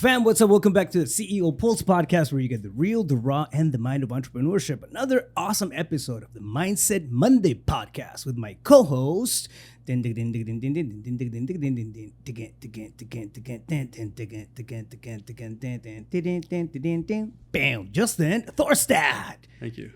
Fam, what's up? Welcome back to the CEO Pulse podcast, where you get the real, the raw, and the mind of entrepreneurship. Another awesome episode of the Mindset Monday podcast with my co-host. Bam! Justin Thorstad. Thank you.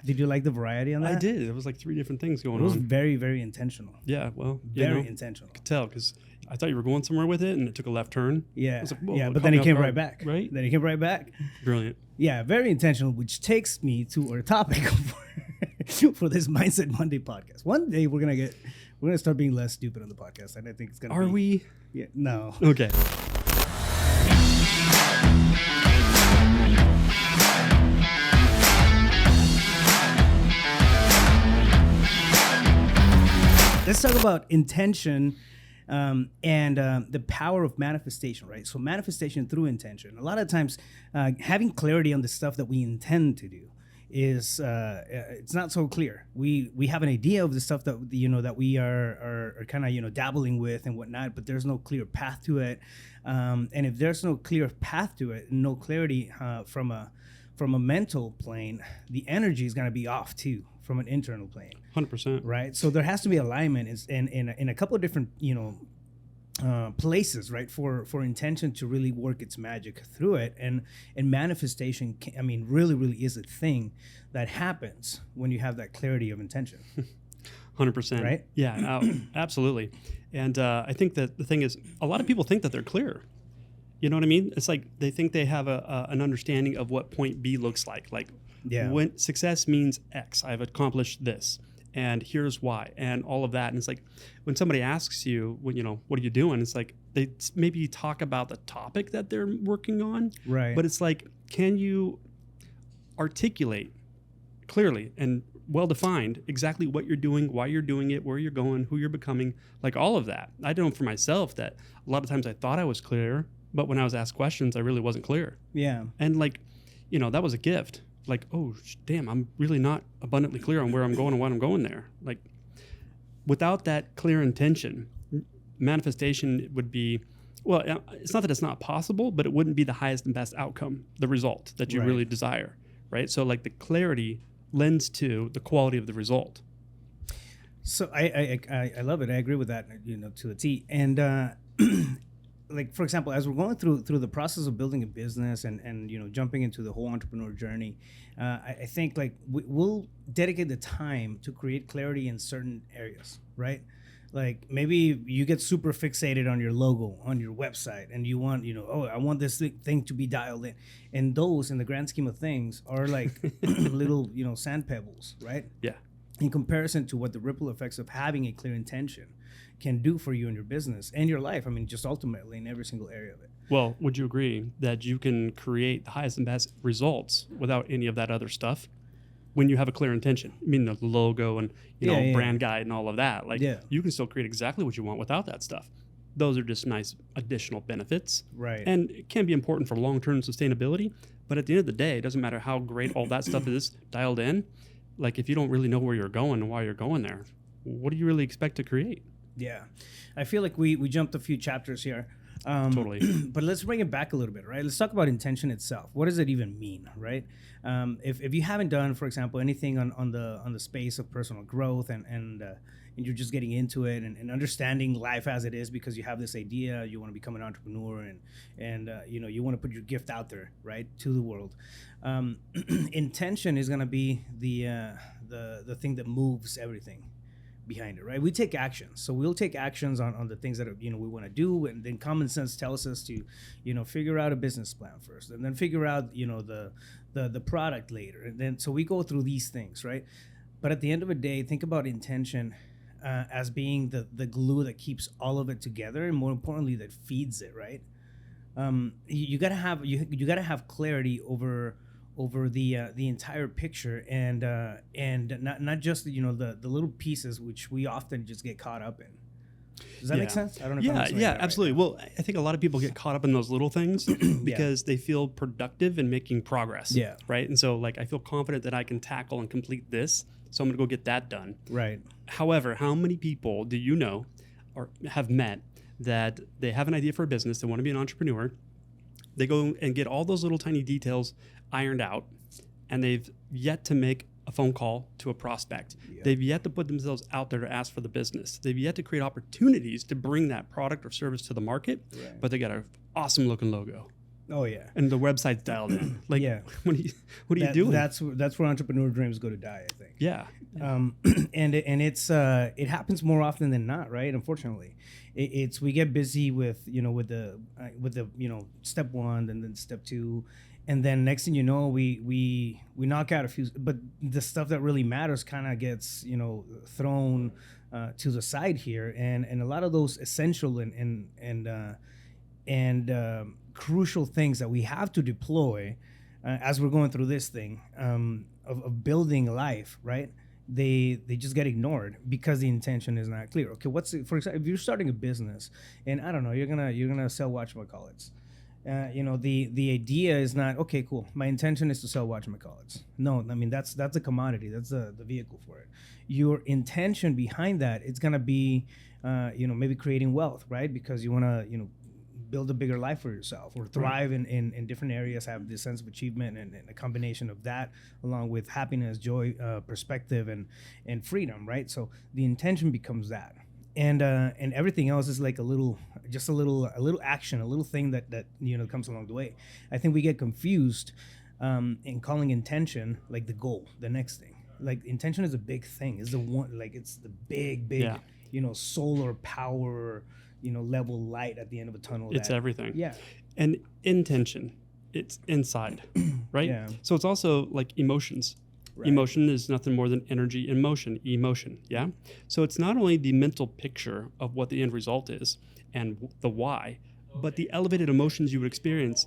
Did you like the variety on that? I did. It was like three different things going on. It was very, very intentional. Yeah, well, very intentional. I could tell because I thought you were going somewhere with it, and it took a left turn. Yeah, like, but then it came right back. Right? Then it came right back. Brilliant. Yeah, very intentional, which takes me to our topic for this Mindset Monday podcast. One day we're gonna start being less stupid on the podcast, and I think it's gonna. Are we? Yeah. No. Okay. Let's talk about intention and the power of manifestation, right? So manifestation through intention. A lot of times, having clarity on the stuff that we intend to do is it's not so clear. We have an idea of the stuff that that we are kind of dabbling with and whatnot, but there's no clear path to it. And if there's no clear path to it, no clarity from a mental plane, the energy is going to be off too from an internal plane. 100%. Right. So there has to be alignment in a couple of different places, right, for intention to really work its magic through it, and manifestation really is a thing that happens when you have that clarity of intention. 100%. Right? Yeah, absolutely. And I think that the thing is, a lot of people think that they're clear. You know what I mean? It's like they think they have an understanding of what point B looks like. When success means X, I've accomplished this, and here's why, and all of that. And it's like when somebody asks you, what are you doing? It's like they maybe talk about the topic that they're working on, right? But it's like, can you articulate clearly and well defined exactly what you're doing, why you're doing it, where you're going, who you're becoming, like all of that. I know for myself that a lot of times I thought I was clear, but when I was asked questions, I really wasn't clear. Yeah. And that was a gift. Like, oh, damn, I'm really not abundantly clear on where I'm going and why I'm going there. Like, without that clear intention, manifestation would be, well, it's not that it's not possible, but it wouldn't be the highest and best outcome, the result that you really desire, right? So, like, the clarity lends to the quality of the result. So I love it. I agree with that, to a T. And like, for example, as we're going through the process of building a business and jumping into the whole entrepreneur journey, I think like we'll dedicate the time to create clarity in certain areas, right? Like maybe you get super fixated on your logo on your website, and you want I want this thing to be dialed in, and those in the grand scheme of things are like little sand pebbles, right? Yeah. In comparison to what the ripple effects of having a clear intention can do for you in your business and your life. I mean, just ultimately in every single area of it. Well, would you agree that you can create the highest and best results without any of that other stuff when you have a clear intention? I mean, the logo and brand guide and all of that. You can still create exactly what you want without that stuff. Those are just nice additional benefits. Right. And it can be important for long-term sustainability. But at the end of the day, it doesn't matter how great all that stuff is dialed in. Like, if you don't really know where you're going and why you're going there, what do you really expect to create? Yeah, I feel like we jumped a few chapters here. Totally. But let's bring it back a little bit, right? Let's talk about intention itself. What does it even mean, right? If you haven't done, for example, anything on the space of personal growth and you're just getting into it and understanding life as it is because you have this idea, you want to become an entrepreneur and you want to put your gift out there, right, to the world. Intention is going to be the thing that moves everything behind it, right? We take actions. So we'll take actions on the things that we want to do, and then common sense tells us to figure out a business plan first, and then figure out the product later, and then so we go through these things, right? But at the end of the day, think about intention as being the glue that keeps all of it together, and more importantly, that feeds it, right? You gotta have clarity over the entire picture, and not just the little pieces which we often just get caught up in. Does that make sense? I don't know. Yeah, absolutely. Right. Well, I think a lot of people get caught up in those little things because they feel productive in making progress. Yeah. Right. And so, like, I feel confident that I can tackle and complete this, so I'm going to go get that done. Right. However, how many people do you know or have met that they have an idea for a business, they want to be an entrepreneur, They go and get all those little tiny details ironed out, and they've yet to make a phone call to a prospect. Yep. They've yet to put themselves out there to ask for the business. They've yet to create opportunities to bring that product or service to the market, right. But they got an awesome looking logo. Oh yeah, and the website's dialed in. Like, yeah. what are you doing? That's where entrepreneur dreams go to die, I think. Yeah. And it happens more often than not, right? Unfortunately, it's we get busy with the step one and then step two, and then next thing you know, we knock out a few, but the stuff that really matters kind of gets thrown to the side here, and a lot of those essential and crucial things that we have to deploy as we're going through this thing of building life, right? They just get ignored because the intention is not clear. Okay, for example, if you're starting a business and I don't know, you're gonna sell whatchamacallits. The idea is not, okay, cool, my intention is to sell whatchamacallits. No, I mean that's a commodity. That's the vehicle for it. Your intention behind that, it's gonna be maybe creating wealth, right? Because you wanna build a bigger life for yourself or thrive in different areas, have this sense of achievement and a combination of that along with happiness, joy, perspective and freedom, right? So the intention becomes that. And everything else is like a little action, a little thing that comes along the way. I think we get confused in calling intention like the goal, the next thing. Like intention is a big thing. It's the one, like it's the big solar power, level light at the end of a tunnel. It's everything. Yeah. And intention, it's inside, right? Yeah. So it's also like emotions. Right. Emotion is nothing more than energy in motion, emotion, yeah? So it's not only the mental picture of what the end result is and the why, but the elevated emotions you would experience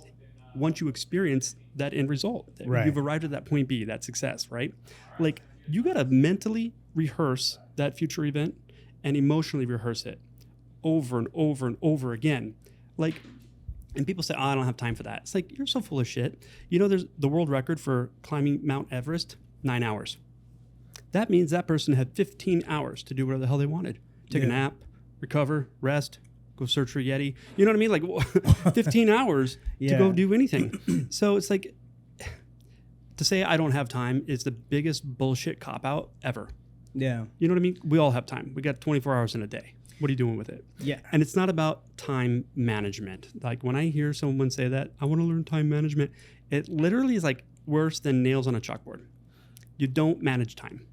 once you experience that end result. Right. You've arrived at that point B, that success, right? Like you got to mentally rehearse that future event and emotionally rehearse it over and over and over again. Like, and people say, oh, I don't have time for that. It's like, you're so full of shit. There's the world record for climbing Mount Everest, 9 hours. That means that person had 15 hours to do whatever the hell they wanted. Take a nap, recover, rest, go search for Yeti. You know what I mean? Like 15 hours to go do anything. So it's like, to say I don't have time is the biggest bullshit cop-out ever. Yeah. You know what I mean? We all have time. We got 24 hours in a day. What are you doing with it? Yeah. And it's not about time management. Like when I hear someone say that, I want to learn time management, it literally is like worse than nails on a chalkboard. You don't manage time.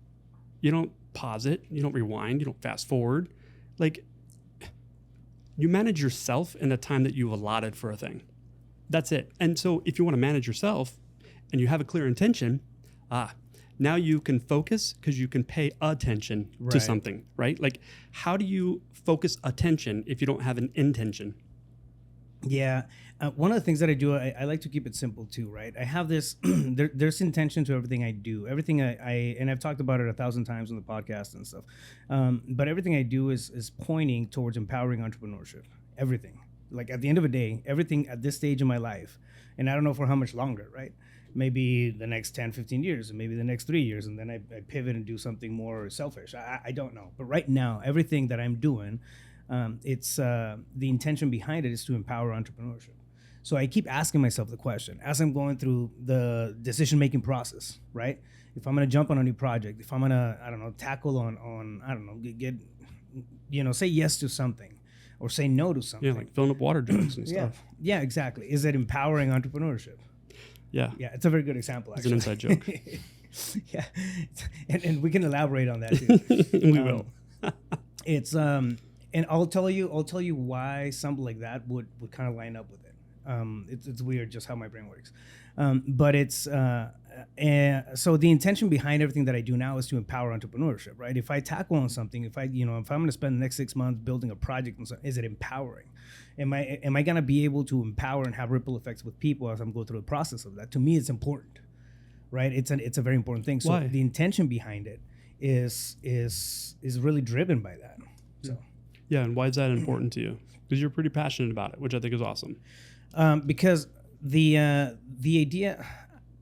You don't pause it. You don't rewind. You don't fast forward. Like you manage yourself in the time that you've allotted for a thing. That's it. And so if you want to manage yourself and you have a clear intention, now you can focus because you can pay attention to something, right? Like, how do you focus attention if you don't have an intention? Yeah. One of the things that I do, I like to keep it simple too, right? I have this, there's intention to everything I do. Everything and I've talked about it 1,000 times on the podcast and stuff. But everything I do is pointing towards empowering entrepreneurship. Everything. Like at the end of the day, everything at this stage in my life, and I don't know for how much longer, right? Maybe the next 10, 15 years, and maybe the next 3 years, and then I pivot and do something more selfish. I don't know. But right now, everything that I'm doing, it's the intention behind it is to empower entrepreneurship. So I keep asking myself the question as I'm going through the decision-making process, right? If I'm going to jump on a new project, if I'm going to, tackle say yes to something or say no to something. Yeah, like filling up water jugs and stuff. Yeah, exactly. Is it empowering entrepreneurship? Yeah. Yeah, it's a very good example, actually. It's an inside joke. Yeah. And we can elaborate on that too. We will. It's and I'll tell you why something like that would kind of line up with it. It's weird just how my brain works. But it's so the intention behind everything that I do now is to empower entrepreneurship, right? If I tackle on something, if I'm going to spend the next 6 months building a project, is it empowering? Am I going to be able to empower and have ripple effects with people as I'm going through the process of that? To me, it's important, right? It's a very important thing. So Why? The intention behind it is really driven by that. So yeah, and why is that important to you? Because you're pretty passionate about it, which I think is awesome. Because the idea,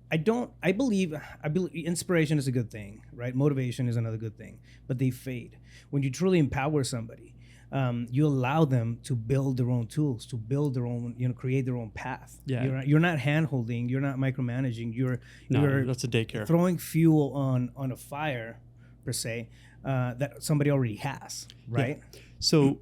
I believe inspiration is a good thing, right? Motivation is another good thing, but they fade when you truly empower somebody. you allow them to build their own tools, to build their own, create their own path. Yeah. You're not hand holding, you're not micromanaging, you're that's a daycare. throwing fuel on a fire per se, that somebody already has, right? Yeah. So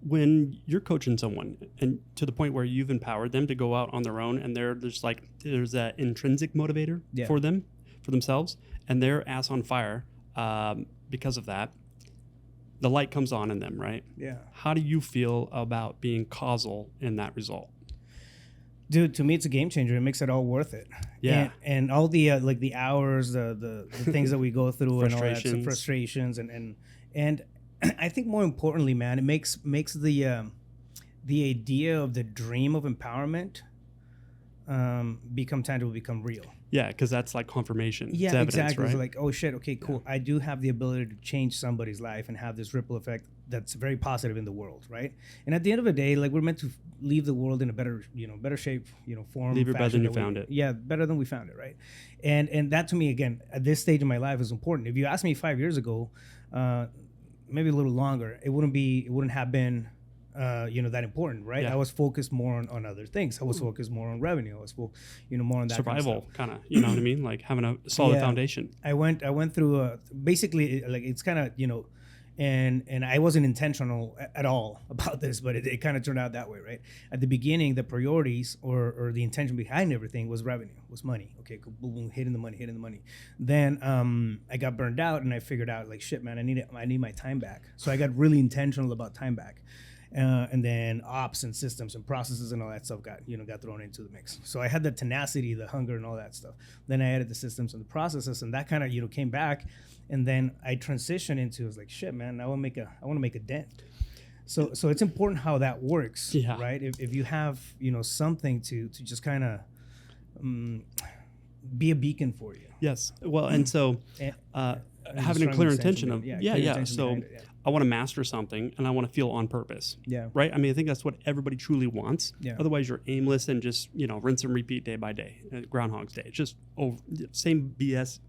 when you're coaching someone and to the point where you've empowered them to go out on their own, and there's that intrinsic motivator for themselves, and they're ass on fire because of that, the light comes on in them, right? Yeah. How do you feel about being causal in that result? Dude, to me, it's a game changer. It makes it all worth it. Yeah. And all the the hours, the things that we go through, and all that, some frustrations, and I think more importantly, man, it makes the idea of the dream of empowerment become tangible, become real. Yeah, because that's like confirmation. Yeah, it's evidence, exactly. right? It's like, oh shit, okay, cool. Yeah. I do have the ability to change somebody's life and have this ripple effect that's very positive in the world, right? And at the end of the day, like, we're meant to leave the world in a better, better shape, form. Leave it better than you found it. Yeah, better than we found it, right? And that, to me, again, at this stage of my life, is important. If you asked me 5 years ago, maybe a little longer, it wouldn't have been that important, right? Yeah. I was focused more on other things. I was focused more on revenue. I was more on that survival kind of, you know what I mean? Like having a solid foundation. I went through basically, like, it's kind of, and I wasn't intentional at all about this, but it kind of turned out that way, right? At the beginning, the priorities or the intention behind everything was revenue, was money. Okay, cool, boom, boom, hitting the money. Then I got burned out, and I figured out, like, shit, man, I need my time back. So I got really intentional about time back. And then ops and systems and processes and all that stuff got thrown into the mix. So I had the tenacity, the hunger, and all that stuff. Then I added the systems and the processes, and that kind of came back. And then I transitioned into, I was like, shit, man, I want to make a dent. So it's important how that works, right? If you have something to just kind of be a beacon for you. Yes. Well, and so having a clear intention of So I want to master something, and I want to feel on purpose. Yeah. Right. I mean, I think that's what everybody truly wants. Yeah. Otherwise, you're aimless and just rinse and repeat day by day. Groundhog's Day. It's just same BS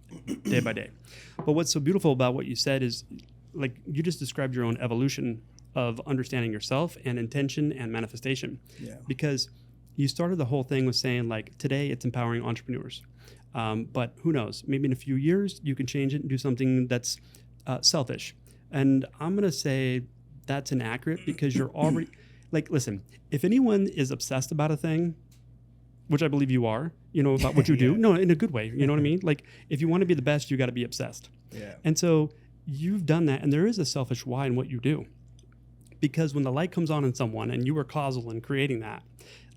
day by day. But what's so beautiful about what you said is, like, you just described your own evolution of understanding yourself and intention and manifestation. Yeah. Because you started the whole thing with saying, like, today it's empowering entrepreneurs. But who knows? Maybe in a few years you can change it and do something that's selfish. And I'm going to say that's inaccurate, because you're already, like, listen, if anyone is obsessed about a thing, which I believe you are, about what you do, no, in a good way, you know what I mean? Like, if you want to be the best, you got to be obsessed. Yeah. And so you've done that, and there is a selfish why in what you do. Because when the light comes on in someone and you were causal in creating that,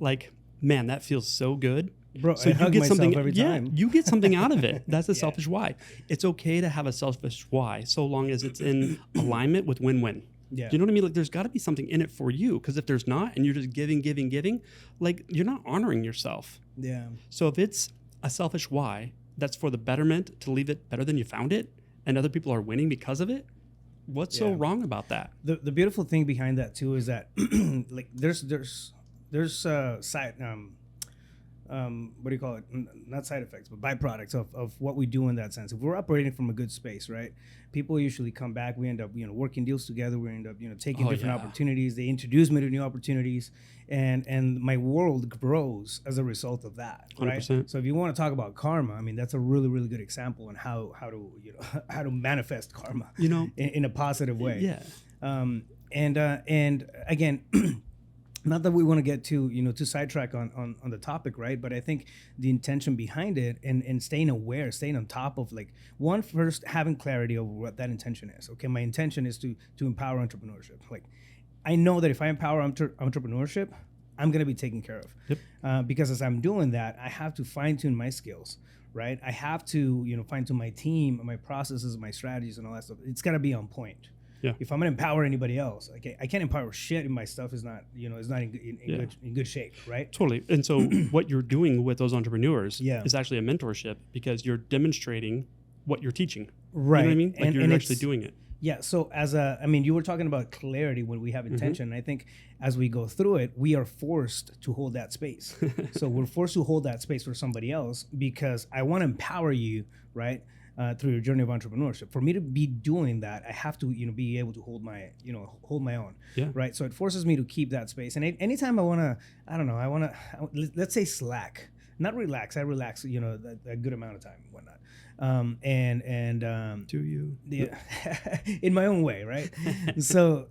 like, man, that feels so good. Bro, so I hug myself every time. You get something out of it. That's a selfish why. It's okay to have a selfish why, so long as it's in alignment with win-win. Yeah. You know what I mean? Like, there's got to be something in it for you, because if there's not, and you're just giving, like, you're not honoring yourself. Yeah. So if it's a selfish why that's for the betterment, to leave it better than you found it, and other people are winning because of it, what's so wrong about that? The beautiful thing behind that too is that like there's side what do you call it? Not side effects, but byproducts of what we do in that sense. If we're operating from a good space, right? People usually come back. We end up, working deals together. We end up, taking different opportunities. They introduce me to new opportunities, and my world grows as a result of that, right? 100%. So if you want to talk about karma, I mean, that's a really, really good example on how to how to manifest karma, in a positive way. Yeah. And again. Not that we want to get too sidetrack on the topic, right? But I think the intention behind it and staying aware, staying on top of, like, first having clarity over what that intention is. Okay, my intention is to empower entrepreneurship. Like, I know that if I empower entrepreneurship, I'm going to be taken care of. Yep. Because as I'm doing that, I have to fine tune my skills, right? I have to fine tune my team, my processes, my strategies, and all that stuff. It's got to be on point. Yeah. If I'm gonna empower anybody else, I can't empower shit if my stuff is not, is not in good shape, right? Totally. And so what you're doing with those entrepreneurs Yeah. is actually a mentorship, because you're demonstrating what you're teaching. Right. You know what I mean? Like, And you're actually doing it. Yeah. So you were talking about clarity when we have intention. I think as we go through it, we are forced to hold that space. So we're forced to hold that space for somebody else, because I want to empower you, right? through your journey of entrepreneurship. For me to be doing that, I have to, be able to hold my own. Yeah. Right. So it forces me to keep that space. And anytime I want to, let's say slack, not relax. I relax, a good amount of time and whatnot. Do you? Yeah, in my own way, right? so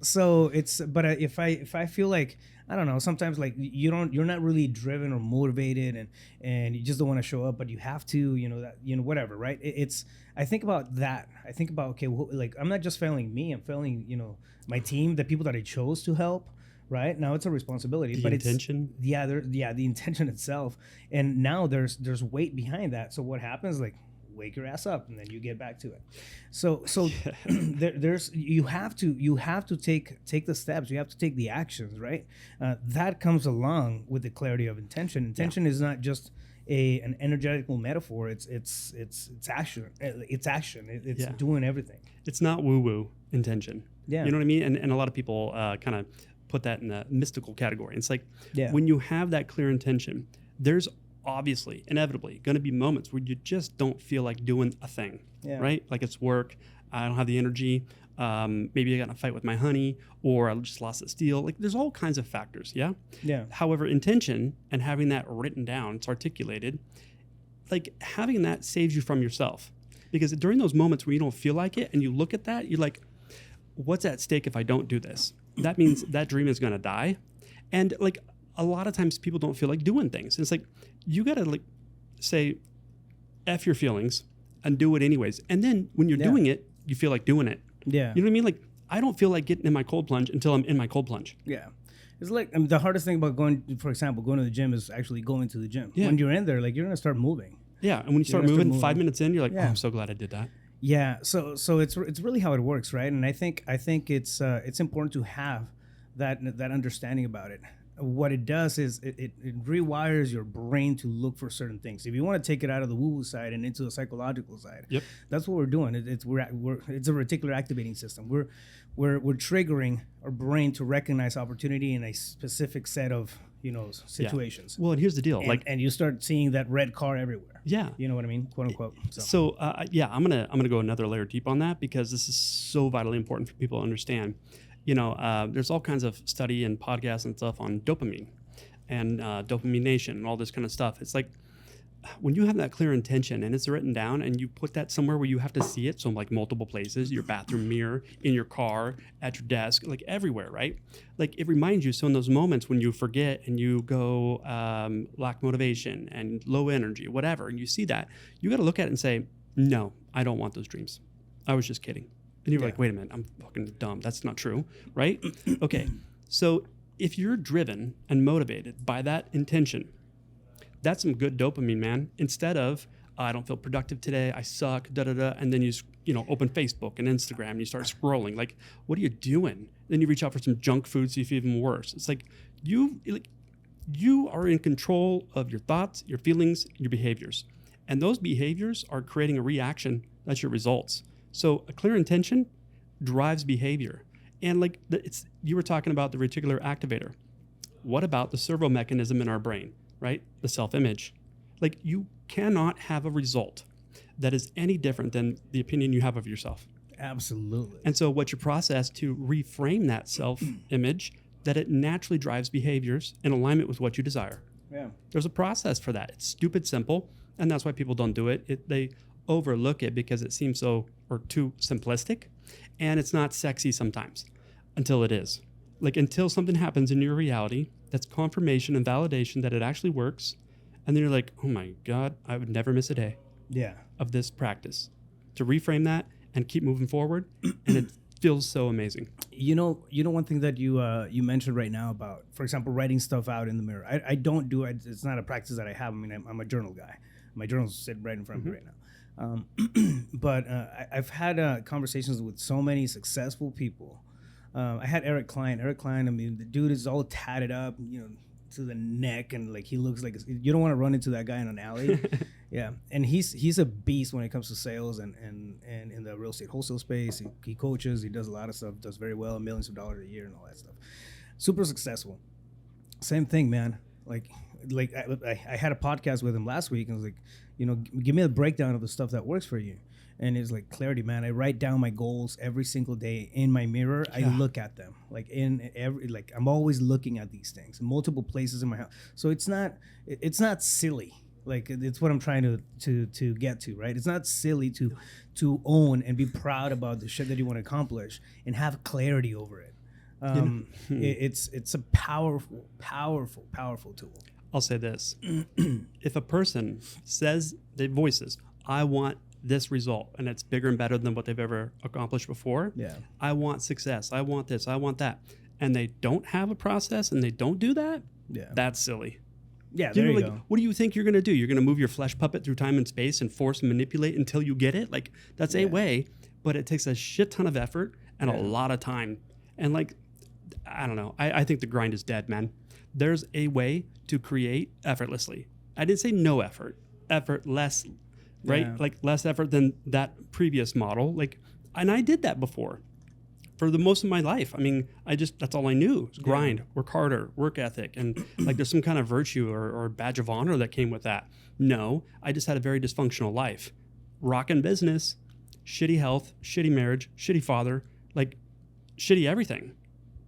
it's, but if I feel like, I don't know, sometimes like you're not really driven or motivated, and you just don't want to show up, but you have to, whatever, right? I think about that. I think about, okay, well, like I'm not just failing me, I'm failing, my team, the people that I chose to help. Right now, it's a responsibility, but intention. The intention itself, and now there's weight behind that. So what happens? Like, wake your ass up, and then you get back to it. So there's you have to take the steps. You have to take the actions. Right, that comes along with the clarity of intention. Intention is not just an energetical metaphor. It's action. It's action. It's doing everything. It's not woo woo intention. Yeah, you know what I mean. And a lot of people kind of put that in the mystical category. It's like when you have that clear intention, there's obviously, inevitably, going to be moments where you just don't feel like doing a thing, right? Like it's work, I don't have the energy, maybe I got in a fight with my honey, or I just lost a deal. Like there's all kinds of factors, yeah? However, intention and having that written down, it's articulated, like having that saves you from yourself. Because during those moments where you don't feel like it and you look at that, you're like, what's at stake if I don't do this? That means that dream is going to die. And like a lot of times people don't feel like doing things. And it's like, you got to like say, F your feelings and do it anyways. And then when you're doing it, you feel like doing it. Yeah. You know what I mean? Like, I don't feel like getting in my cold plunge until I'm in my cold plunge. Yeah. It's like the hardest thing about going to the gym is actually going to the gym. Yeah. When you're in there, like you're going to start moving. Yeah. And when you start moving, 5 minutes in, you're like, oh, I'm so glad I did that. Yeah, so it's really how it works, right? And I think it's important to have that understanding about it. What it does is it rewires your brain to look for certain things. If you want to take it out of the woo-woo side and into the psychological side, that's what we're doing. It's a reticular activating system. We're triggering our brain to recognize opportunity in a specific set of situations. Well, and here's the deal, and you start seeing that red car everywhere. Yeah, you know what I mean, quote unquote. So I'm gonna go another layer deep on that, because this is so vitally important for people to understand. There's all kinds of study and podcasts and stuff on dopamine and dopamine nation and all this kind of stuff. It's like when you have that clear intention and it's written down and you put that somewhere where you have to see it, so like multiple places, your bathroom mirror, in your car, at your desk, like everywhere, right? Like it reminds you. So in those moments when you forget and you go lack motivation and low energy, whatever, and you see that, you got to look at it and say, no, I don't want those dreams. I was just kidding. And you're like, wait a minute, I'm fucking dumb. That's not true, right? Okay, so if you're driven and motivated by that intention, that's some good dopamine, man. Instead of, I don't feel productive today, I suck, da-da-da, and then you open Facebook and Instagram and you start scrolling. Like, what are you doing? Then you reach out for some junk food, so you feel even worse. It's like you are in control of your thoughts, your feelings, your behaviors. And those behaviors are creating a reaction. That's your results. So a clear intention drives behavior. And like you were talking about the reticular activator. What about the servo mechanism in our brain, right? The self-image. Like you cannot have a result that is any different than the opinion you have of yourself. Absolutely. And so what's your process to reframe that self-image that it naturally drives behaviors in alignment with what you desire? Yeah. There's a process for that. It's stupid simple, and that's why people don't do it. They overlook it because it seems too simplistic, and it's not sexy sometimes until it is. Like until something happens in your reality that's confirmation and validation that it actually works, and then you're like, oh my God, I would never miss a day of this practice. To reframe that and keep moving forward, and it feels so amazing. One thing that you mentioned right now about, for example, writing stuff out in the mirror. I don't do it. It's not a practice that I have. I mean, I'm a journal guy. My journals sit right in front of me right now. But I've had conversations with so many successful people. I had Eric Klein. I mean, the dude is all tatted up, to the neck, and like he looks like you don't want to run into that guy in an alley. Yeah, and he's a beast when it comes to sales and in the real estate wholesale space. He coaches. He does a lot of stuff. Does very well, millions of dollars a year and all that stuff. Super successful. Same thing, man. Like I had a podcast with him last week, and I was like, give me a breakdown of the stuff that works for you. And it's like clarity, man. I write down my goals every single day in my mirror. I look at them like in every, like I'm always looking at these things in multiple places in my house. So it's not silly. Like it's what I'm trying to get to, right? It's not silly to own and be proud about the shit that you want to accomplish and have clarity over it. It's a powerful tool. I'll say this. If a person says, they voices, I want this result, and it's bigger and better than what they've ever accomplished before. Yeah. I want success. I want this. I want that. And they don't have a process and they don't do that. Yeah. That's silly. Yeah, there you go. What do you think you're going to do? You're going to move your flesh puppet through time and space and force and manipulate until you get it? Like, that's a way, but it takes a shit ton of effort and a lot of time. And like, I don't know. I think the grind is dead, man. There's a way to create effortlessly. I didn't say no effort. Effort less, right? Yeah. Like less effort than that previous model. Like, and I did that before for the most of my life. I mean, that's all I knew. Was grind, work harder, work ethic. And like there's some kind of virtue or badge of honor that came with that. No, I just had a very dysfunctional life. Rockin' business, shitty health, shitty marriage, shitty father, like shitty everything.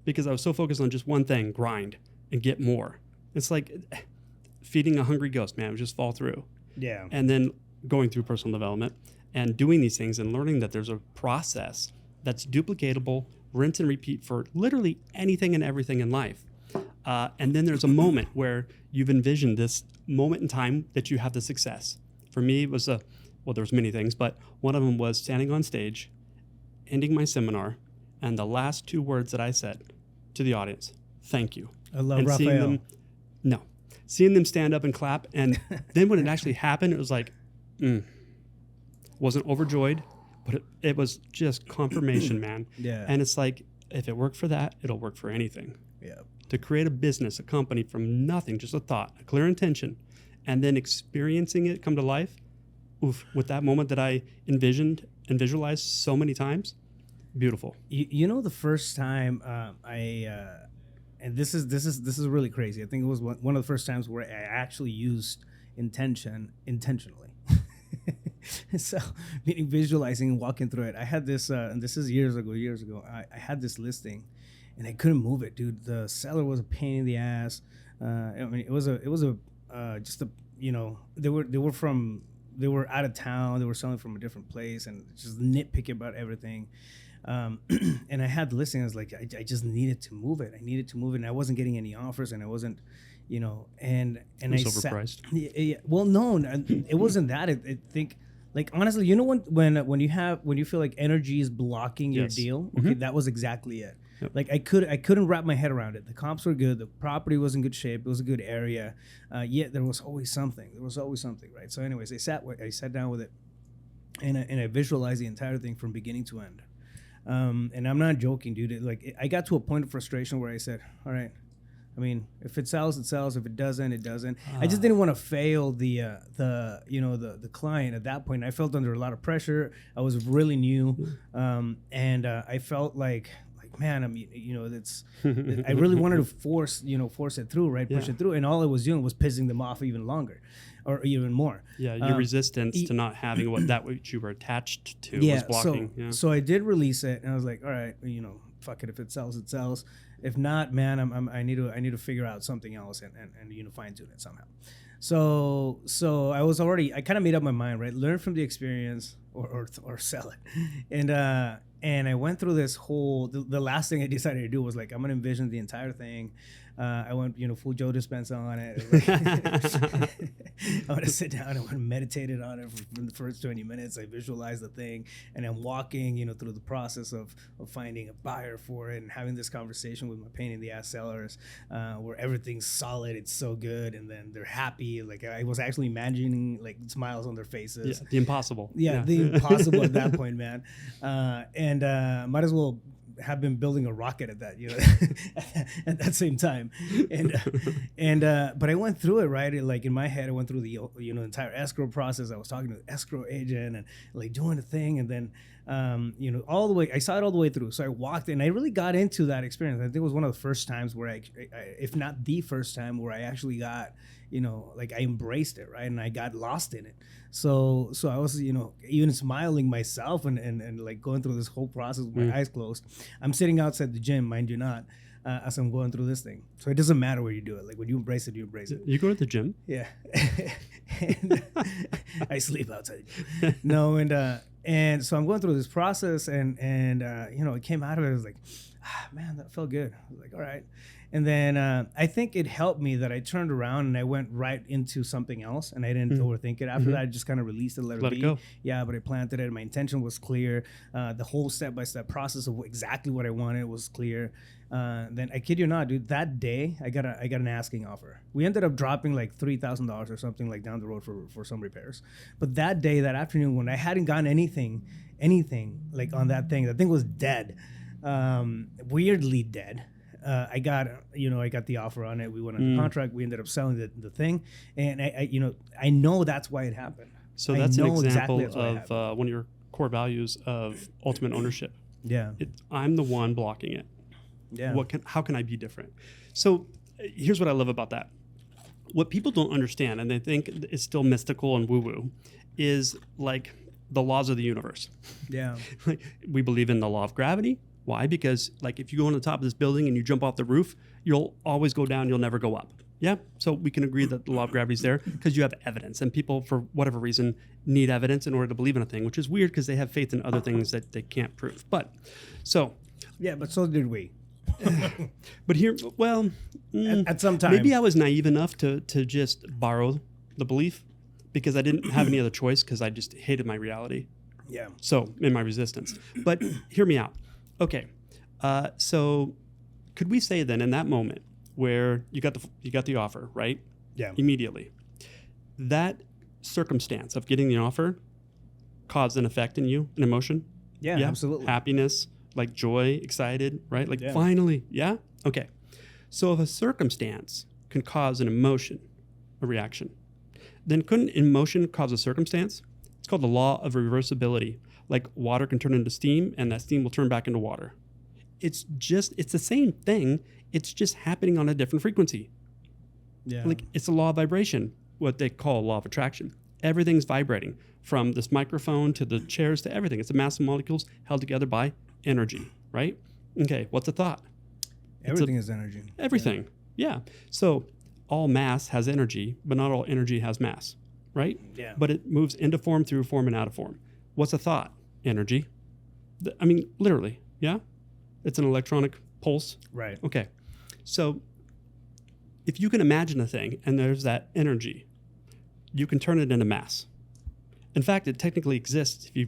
Because I was so focused on just one thing, grind and get more. It's like feeding a hungry ghost, man. It would just fall through. Yeah. And then going through personal development and doing these things and learning that there's a process that's duplicatable, rinse and repeat for literally anything and everything in life. And then there's a moment where you've envisioned this moment in time that you have the success. For me, it was there's many things, but one of them was standing on stage, ending my seminar, and the last two words that I said to the audience, thank you. I love and Raphael. Seeing them stand up and clap. And then when it actually happened, it was like, wasn't overjoyed, but it was just confirmation, man. Yeah. And it's like, if it worked for that, it'll work for anything. Yeah. To create a business, a company from nothing, just a thought, a clear intention, and then experiencing it come to life, with that moment that I envisioned and visualized so many times, beautiful. You know, the first time and this is really crazy. I think it was one of the first times where I actually used intentionally. So, meaning visualizing and walking through it. I had this, and this is years ago. I had this listing, and I couldn't move it, dude. The seller was a pain in the ass. I mean, it was just a, you know, they were out of town. They were selling from a different place, and just nitpicking about everything. And I had the listing. I was like, I just needed to move it. And I wasn't getting any offers, and I wasn't, you know, and it was overpriced. Yeah, well, no, it wasn't that. I think, like, honestly, you know, when you feel like energy is blocking your deal, okay, that was exactly it. Yep. Like I couldn't wrap my head around it. The comps were good. The property was in good shape. It was a good area. Yet there was always something. Right? So, anyways, I sat down with it, and I visualized the entire thing from beginning to end. And I'm not joking, dude. Like I got to a point of frustration where I said, all right, I mean, if it sells, it sells. If it doesn't, it doesn't. I just didn't want to fail the client at that point. I felt under a lot of pressure. I was really new. And I felt like, man, I mean, you know, I really wanted to force it through, right? Push it through. And all I was doing was pissing them off even longer or even more. Yeah. Your resistance to not having what you were attached to was blocking. So I did release it, and I was like, all right, you know, fuck it. If it sells, it sells. If not, man, I need to figure out something else and fine tune it somehow. So I kind of made up my mind, right? Learn from the experience or sell it. And I went through this whole, the last thing I decided to do was like, I'm going to envision the entire thing. I went, full Joe Dispenza on it. I want to sit down. I want to meditate on it for the first 20 minutes. I visualize the thing, and I'm walking, through the process of finding a buyer for it and having this conversation with my pain in the ass sellers, where everything's solid. It's so good. And then they're happy. Like I was actually imagining like smiles on their faces. Yeah, the impossible. Yeah. The impossible at that point, man. And might as well have been building a rocket at that, at that same time. But I went through it, right? Like in my head, I went through the, entire escrow process. I was talking to the escrow agent and like doing the thing. And then all the way. I saw it all the way through. So I walked in. I really got into that experience. I think it was one of the first times where if not the first time, where I actually got, like I embraced it, right? And I got lost in it. So I was, even smiling myself and like going through this whole process with my eyes closed. I'm sitting outside the gym, mind you not, as I'm going through this thing. So it doesn't matter where you do it. Like when you embrace it, you embrace it. You go to the gym? Yeah. And I sleep outside. No, and so I'm going through this process and it came out of it. I was like, man, that felt good. I was like, all right. And then I think it helped me that I turned around and I went right into something else and I didn't overthink it. After that, I just kind of released it, let it be. Go. Yeah, but I planted it. My intention was clear. The whole step-by-step process of exactly what I wanted was clear. Then I kid you not, dude, that day I got an asking offer. We ended up dropping like $3,000 or something like down the road for some repairs. But that day, that afternoon, when I hadn't gotten anything like on that thing was dead, weirdly dead. I got the offer on it. We went under contract. We ended up selling the thing, and I know that's why it happened. So that's an example of one of your core values of ultimate ownership. Yeah, I'm the one blocking it. Yeah. How can I be different? So here's what I love about that. What people don't understand, and they think it's still mystical and woo-woo, is like the laws of the universe. Yeah. Like we believe in the law of gravity. Why? Because like if you go on the top of this building and you jump off the roof, you'll always go down, you'll never go up. Yeah. So we can agree that the law of gravity is there because you have evidence, and people for whatever reason need evidence in order to believe in a thing, which is weird because they have faith in other things that they can't prove. But so did we. But here, well, at some time, maybe I was naive enough to just borrow the belief because I didn't have any other choice because I just hated my reality. Yeah. So in my resistance, but hear me out. Okay, so could we say then in that moment where you got the offer, right? Yeah. Immediately, that circumstance of getting the offer caused an effect in you, an emotion? Yeah, absolutely. Happiness, like joy, excited, right? Like finally, yeah? Okay. So if a circumstance can cause an emotion, a reaction, then couldn't emotion cause a circumstance? It's called the law of reversibility. Like water can turn into steam and that steam will turn back into water. It's the same thing. It's just happening on a different frequency. Yeah. Like it's a law of vibration, what they call law of attraction. Everything's vibrating from this microphone to the chairs to everything. It's a mass of molecules held together by energy, right? Okay, what's a thought? Everything is energy. Everything, yeah. So all mass has energy, but not all energy has mass, right? Yeah. But it moves into form, through form, and out of form. What's a thought? Energy. I mean, literally, yeah? It's an electronic pulse. Right. Okay. So if you can imagine a thing and there's that energy, you can turn it into mass. In fact, it technically exists if you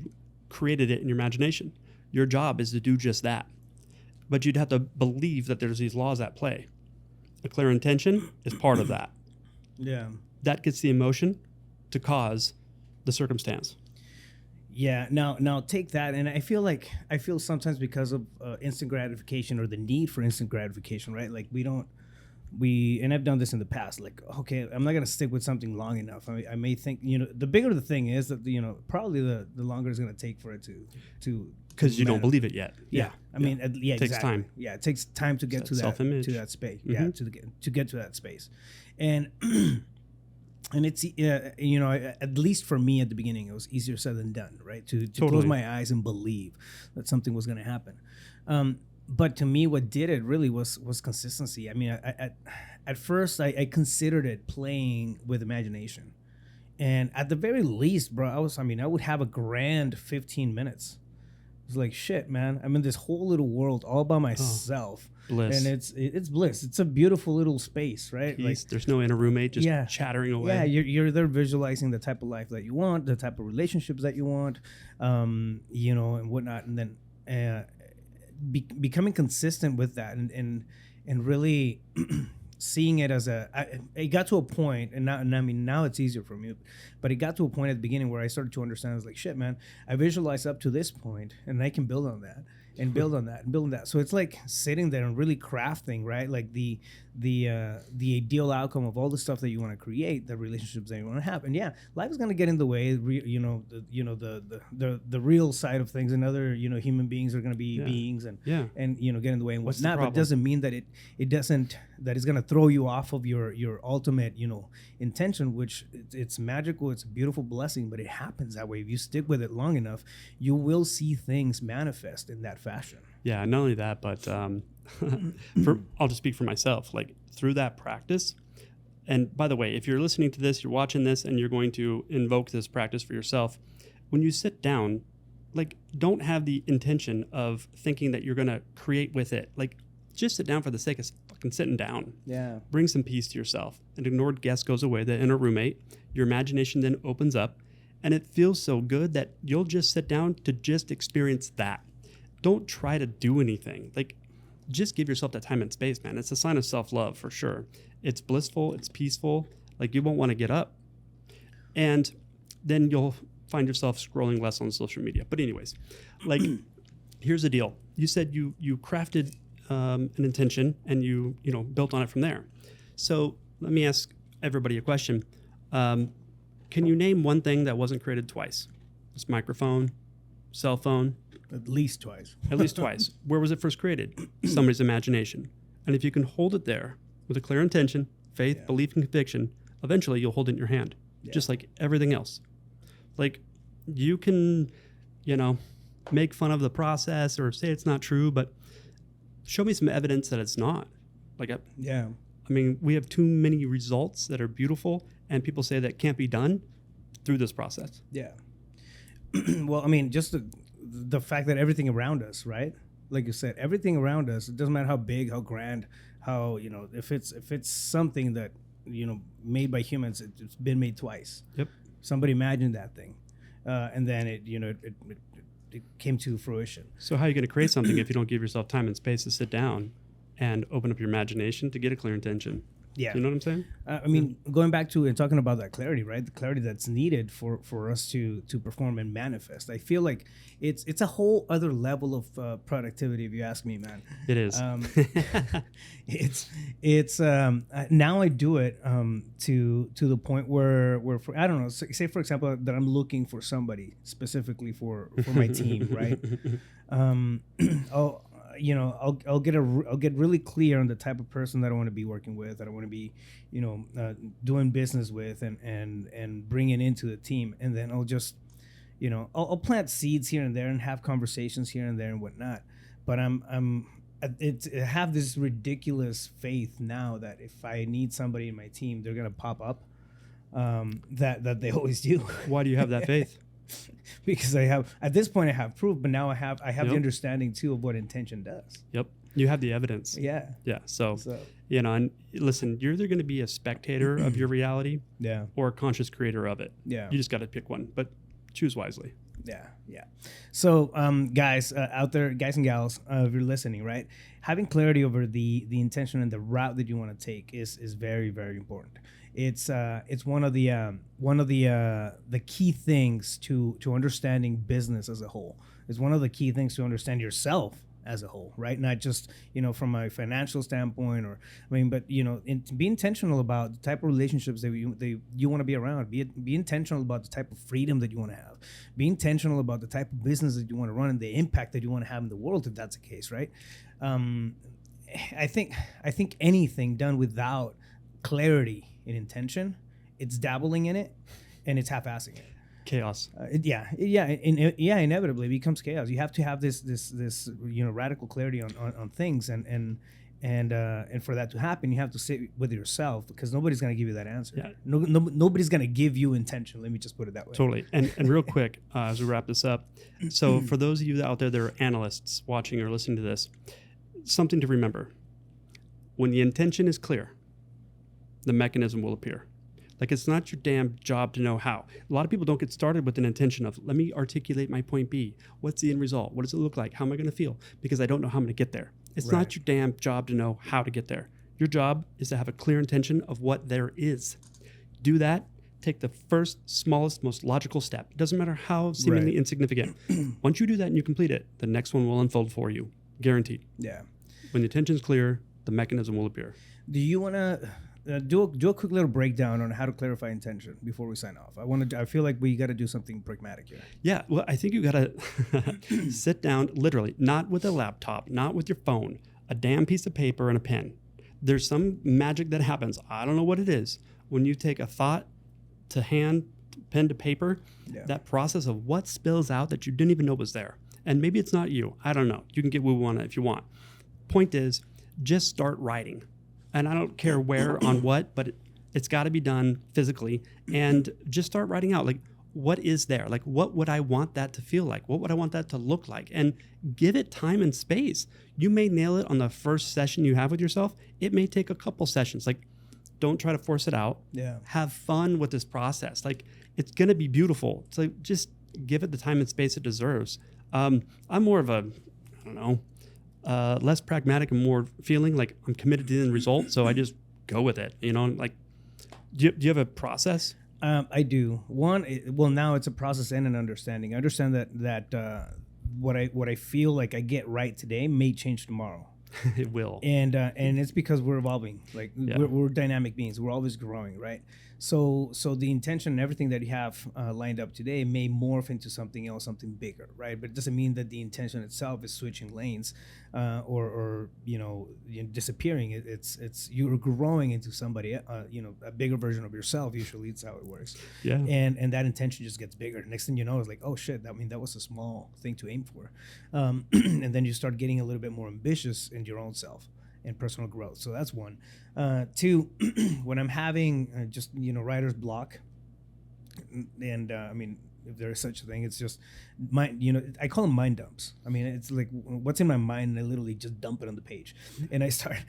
created it in your imagination. Your job is to do just that. But you'd have to believe that there's these laws at play. A clear intention is part of that. Yeah. That gets the emotion to cause the circumstance. Yeah. Now take that, and I feel sometimes because of instant gratification or the need for instant gratification, right? Like and I've done this in the past. Like, okay, I'm not gonna stick with something long enough. I may think, the bigger the thing is, that probably the longer it's gonna take for it to because you don't believe it yet. Yeah. I mean, it takes time. Yeah, it takes time to get to that space. Mm-hmm. Yeah, to get to that space, and. And it's, at least for me at the beginning, it was easier said than done, right? To close my eyes and believe that something was going to happen. But to me, what did it really was consistency. I mean, at first, I considered it playing with imagination. And at the very least, bro, I would have a grand 15 minutes. It was like, shit, man, I'm in this whole little world all by myself. Bliss. And it's bliss. It's a beautiful little space, right? Peace. Like, there's no inner roommate just chattering away. Yeah, you're there visualizing the type of life that you want, the type of relationships that you want, and whatnot. And then becoming consistent with that and really seeing it as it got to a point, and now it's easier for me, but it got to a point at the beginning where I started to understand. I was like, shit, man, I visualized up to this point and I can build on that. And build on that and build on that. So it's like sitting there and really crafting, right? Like the the ideal outcome of all the stuff that you want to create, the relationships that you want to have. And yeah, life is going to get in the way. The real side of things, and other human beings are going to be beings, and get in the way and whatnot. But it doesn't mean that that it's going to throw you off of your ultimate intention, which it's magical. It's a beautiful blessing, but it happens that way. If you stick with it long enough, you will see things manifest in that fashion. Yeah, not only that, but I'll just speak for myself. Like through that practice, and by the way, if you're listening to this, you're watching this, and you're going to invoke this practice for yourself, when you sit down, like don't have the intention of thinking that you're going to create with it. Like just sit down for the sake of fucking sitting down. Yeah. Bring some peace to yourself. An ignored guest goes away, the inner roommate. Your imagination then opens up, and it feels so good that you'll just sit down to just experience that. Don't try to do anything. Like, just give yourself that time and space, man. It's a sign of self-love for sure. It's blissful. It's peaceful. Like, you won't want to get up. And then you'll find yourself scrolling less on social media. But anyways, like, here's the deal. You said you crafted an intention, and you built on it from there. So let me ask everybody a question. Can you name one thing that wasn't created twice? This microphone, cell phone. At least twice. At least twice. Where was it first created? Somebody's imagination. And if you can hold it there with a clear intention, faith, belief, and conviction, eventually you'll hold it in your hand, just like everything else. Like you can, make fun of the process or say it's not true, but show me some evidence that it's not. Like, I mean, we have too many results that are beautiful, and people say that can't be done through this process. Yeah. Well, I mean, just the fact that everything around us, right? Like you said, everything around us, it doesn't matter how big, how grand, how, if it's something that, made by humans, it's been made twice. Yep. Somebody imagined that thing. And then it came to fruition. So how are you going to create something if you don't give yourself time and space to sit down and open up your imagination to get a clear intention? Yeah. You know what I'm saying? I mean, going back to and talking about that clarity, right? The clarity that's needed for us to perform and manifest. I feel like it's a whole other level of productivity, if you ask me, man. It is. It's now I do it to the point where I don't know, say for example that I'm looking for somebody specifically for my team, right? I'll get really clear on the type of person that I want to be working with, that I want to be, doing business with, and bring it into the team, and then I'll just, I'll plant seeds here and there and have conversations here and there and whatnot. But I have this ridiculous faith now that if I need somebody in my team, they're gonna pop up. That they always do. Why do you have that faith? Because at this point I have proof, but now I have the understanding too of what intention does. Yep. You have the evidence. Yeah. Yeah. So and listen, you're either going to be a spectator of your reality, or a conscious creator of it. Yeah. You just got to pick one, but choose wisely. Yeah. Yeah. So, guys out there, guys and gals, if you're listening, right, having clarity over the intention and the route that you want to take is very, very important. It's one of the key things to understanding business as a whole. It's one of the key things to understand yourself as a whole, right? Not just from a financial standpoint, but to be intentional about the type of relationships that you want to be around. Be intentional about the type of freedom that you want to have. Be intentional about the type of business that you want to run and the impact that you want to have in the world, if that's the case, right? I think anything done without clarity in intention, it's dabbling in it, and it's half-assing it. Chaos. Inevitably it becomes chaos. You have to have this radical clarity on things, and for that to happen, you have to sit with yourself, because nobody's going to give you that answer. Yeah. Nobody's going to give you intention. Let me just put it that way. Totally. And real quick, as we wrap this up, so for those of you out there that are analysts watching or listening to this, something to remember: when the intention is clear, the mechanism will appear. Like, it's not your damn job to know how. A lot of people don't get started with an intention of, let me articulate my point B. What's the end result? What does it look like? How am I going to feel? Because I don't know how I'm going to get there. It's not your damn job to know how to get there. Your job is to have a clear intention of what there is. Do that. Take the first, smallest, most logical step. It doesn't matter how seemingly insignificant. Once you do that and you complete it, the next one will unfold for you. Guaranteed. Yeah. When the intention is clear, the mechanism will appear. Do you want to do a quick little breakdown on how to clarify intention before we sign off? I feel like we got to do something pragmatic here. Yeah, well, I think you got to sit down, literally, not with a laptop, not with your phone, a damn piece of paper and a pen. There's some magic that happens. I don't know what it is. When you take a thought to hand, pen to paper, that process of what spills out that you didn't even know was there. And maybe it's not you. I don't know. You can get woo-woo on it if you want. Point is, just start writing. And I don't care where, on what, but it's got to be done physically. And just start writing out, like, what is there? Like, what would I want that to feel like? What would I want that to look like? And give it time and space. You may nail it on the first session you have with yourself. It may take a couple sessions. Like, don't try to force it out. Yeah. Have fun with this process. Like, it's going to be beautiful. So just give it the time and space it deserves. I'm more of a, I don't know, less pragmatic and more feeling like I'm committed to the end result. So I just go with it, you know, like, do you have a process? I do. Now it's a process and an understanding. I understand that what I feel like I get right today may change tomorrow. It will. And it's because we're evolving. Like we're dynamic beings. We're always growing, right? So the intention and everything that you have lined up today may morph into something else, something bigger, right? But it doesn't mean that the intention itself is switching lanes or disappearing. It's you're growing into somebody, a bigger version of yourself. Usually, it's how it works. Yeah. And that intention just gets bigger. Next thing you know, it's like, oh shit, that was a small thing to aim for, and then you start getting a little bit more ambitious in your own self and personal growth. So that's one. Two, when I'm having just writer's block, and I mean, if there is such a thing, it's just I call them mind dumps. I mean, it's like what's in my mind, and I literally just dump it on the page, and I start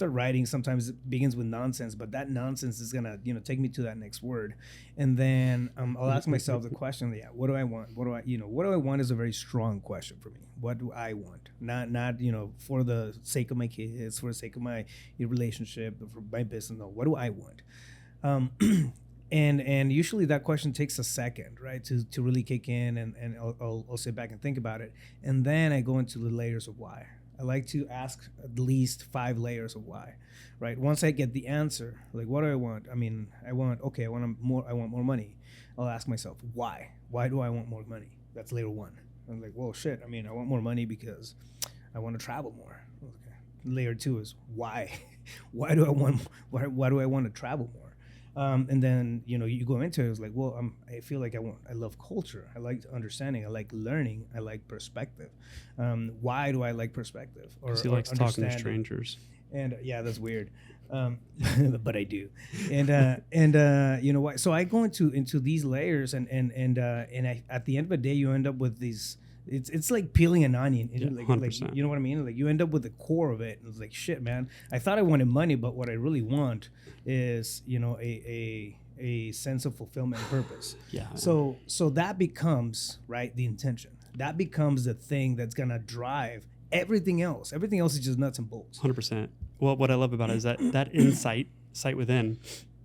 writing. Sometimes it begins with nonsense, but that nonsense is gonna take me to that next word, and then I'll ask myself the question, what do I want? What do I want is a very strong question for me. What do I want? Not for the sake of my kids, for the sake of my relationship, for my business. No, what do I want? And usually that question takes a second, right, to really kick in, and I'll sit back and think about it, and then I go into the layers of why. I like to ask at least 5 layers of why, right? Once I get the answer, like what do I want? I mean, I want more money. I'll ask myself why. Why do I want more money? That's layer 1. I'm like, well, shit. I mean, I want more money because I want to travel more. Okay. Layer 2 is why. Why do I want to travel more? And then you go into it. It's like, well, I feel like I love culture. I like understanding. I like learning. I like perspective. Why do I like perspective? Because he likes talking to strangers. And yeah, that's weird. But I do. And you know what? So I go into these layers, and at the end of the day, you end up with these. It's like peeling an onion. Yeah, like you know what I mean? Like you end up with the core of it. And it's like, shit, man. I thought I wanted money, but what I really want is a sense of fulfillment and purpose. Yeah. So that becomes, right, the intention. That becomes the thing that's gonna drive everything else. Everything else is just nuts and bolts. 100%. Well, what I love about it is that insight within,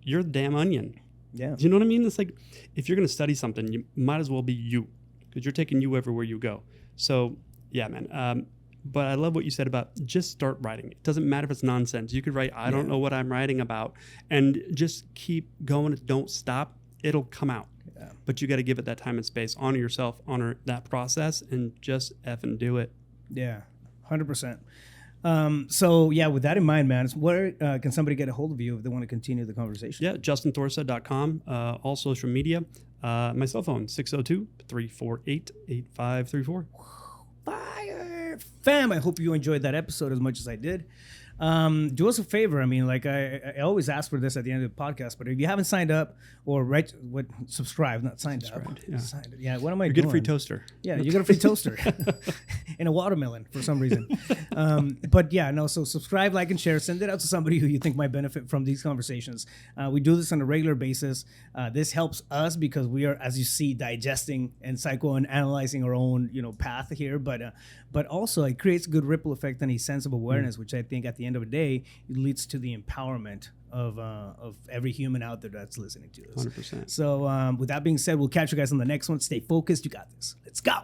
you're the damn onion. Yeah. Do you know what I mean? It's like, if you're going to study something, you might as well be you, because you're taking you everywhere you go. So yeah, man. But I love what you said about just start writing. It doesn't matter if it's nonsense. You could write, I don't know what I'm writing about, and just keep going. Don't stop. It'll come out. Yeah. But you got to give it that time and space. Honor yourself, honor that process, and just effing do it. Yeah, 100%. So yeah, with that in mind, man, where can somebody get a hold of you if they want to continue the conversation? Yeah, justinthorsa.com, all social media. My cell phone, 602-348-8534. Fire! Fam, I hope you enjoyed that episode as much as I did. Do us a favor. I mean, like I always ask for this at the end of the podcast, but if you haven't signed up or subscribe, not signed up. Yeah. Yeah. What am I doing? You get a free toaster. Yeah, you get a free toaster and a watermelon for some reason. But yeah, no. So subscribe, like, and share. Send it out to somebody who you think might benefit from these conversations. We do this on a regular basis. This helps us because we are, as you see, digesting and analyzing our own, path here. But also it creates a good ripple effect and a sense of awareness, which I think at the end of the day, it leads to the empowerment of every human out there that's listening to this. 100%. So with that being said, we'll catch you guys on the next one. Stay focused. You got this. Let's go.